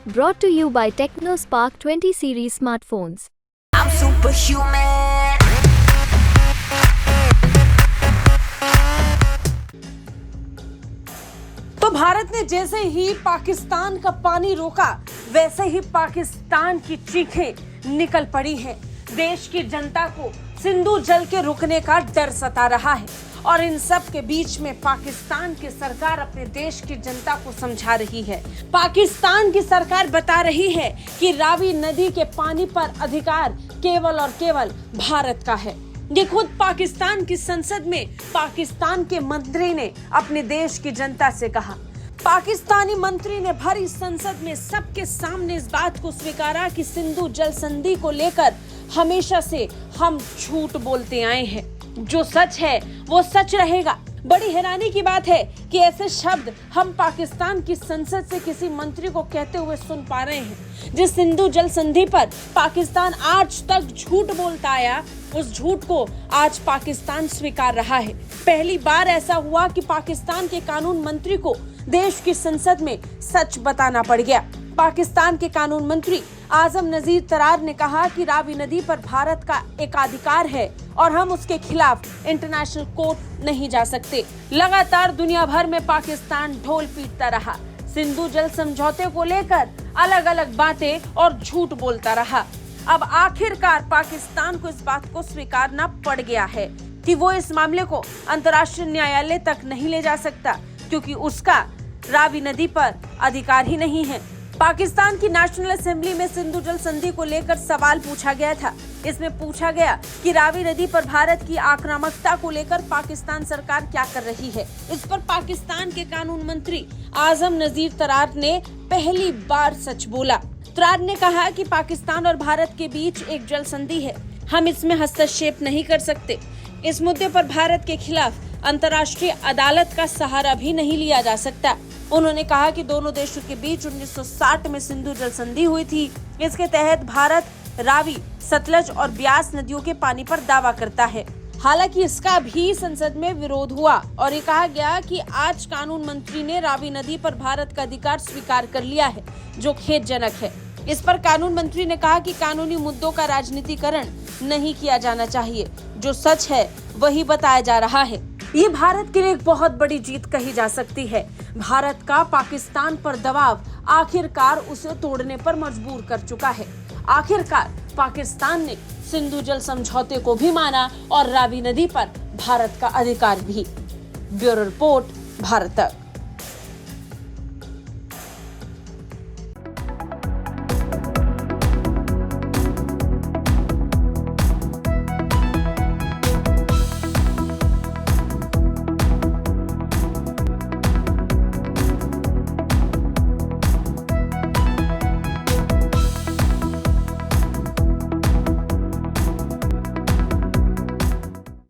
Brought to you by TechnoSpark 20 series smartphones. I'm superhuman. तो भारत ने जैसे ही पाकिस्तान का पानी रोका, वैसे ही पाकिस्तान की चीखें निकल पड़ी हैं। देश की जनता को सिंधु जल के रुकने का डर सता रहा है और इन सब के बीच में पाकिस्तान की सरकार अपने देश की जनता को समझा रही है। पाकिस्तान की सरकार बता रही है कि रावी नदी के पानी पर अधिकार केवल और केवल भारत का है। ये खुद पाकिस्तान की संसद में पाकिस्तान के मंत्री ने अपने देश की जनता से कहा। पाकिस्तानी मंत्री ने भरी संसद में सबके सामने इस बात को स्वीकारा कि सिंधु जल संधि को लेकर हमेशा से हम झूठ बोलते आए हैं। जो सच है वो सच रहेगा। बड़ी हैरानी की बात है कि ऐसे शब्द हम पाकिस्तान की संसद से किसी मंत्री को कहते हुए सुन पा रहे हैं। जिस सिंधु जल संधि पर पाकिस्तान आज तक झूठ बोलता आया, उस झूठ को आज पाकिस्तान स्वीकार रहा है। पहली बार ऐसा हुआ कि पाकिस्तान के कानून मंत्री को देश की संसद में सच बताना पड़ गया। पाकिस्तान के कानून मंत्री आजम नजीर तरार ने कहा कि रावी नदी पर भारत का एकाधिकार है और हम उसके खिलाफ इंटरनेशनल कोर्ट नहीं जा सकते। लगातार दुनिया भर में पाकिस्तान ढोल पीटता रहा, सिंधु जल समझौते को लेकर अलग अलग बातें और झूठ बोलता रहा। अब आखिरकार पाकिस्तान को इस बात को स्वीकारना पड़ गया है कि वो इस मामले को अंतर्राष्ट्रीय न्यायालय तक नहीं ले जा सकता, क्योंकि उसका रावी नदी पर अधिकार ही नहीं है। पाकिस्तान की नेशनल असेंबली में सिंधु जल संधि को लेकर सवाल पूछा गया था। इसमें पूछा गया कि रावी नदी पर भारत की आक्रामकता को लेकर पाकिस्तान सरकार क्या कर रही है। इस पर पाकिस्तान के कानून मंत्री आजम नजीर तरार ने पहली बार सच बोला। तरार ने कहा कि पाकिस्तान और भारत के बीच एक जल संधि है, हम इसमें हस्तक्षेप नहीं कर सकते। इस मुद्दे पर भारत के खिलाफ अंतर्राष्ट्रीय अदालत का सहारा भी नहीं लिया जा सकता। उन्होंने कहा कि दोनों देशों के बीच 1960 में सिंधु जल संधि हुई थी। इसके तहत भारत रावी, सतलज और ब्यास नदियों के पानी पर दावा करता है। हालांकि इसका भी संसद में विरोध हुआ और ये कहा गया कि आज कानून मंत्री ने रावी नदी पर भारत का अधिकार स्वीकार कर लिया है, जो खेदजनक है। इस पर कानून मंत्री ने कहा कि कानूनी मुद्दों का राजनीतिकरण नहीं किया जाना चाहिए, जो सच है वही बताया जा रहा है। ये भारत के लिए एक बहुत बड़ी जीत कही जा सकती है। भारत का पाकिस्तान पर दबाव आखिरकार उसे तोड़ने पर मजबूर कर चुका है। आखिरकार पाकिस्तान ने सिंधु जल समझौते को भी माना और रावी नदी पर भारत का अधिकार भी। ब्यूरो रिपोर्ट, भारत तक।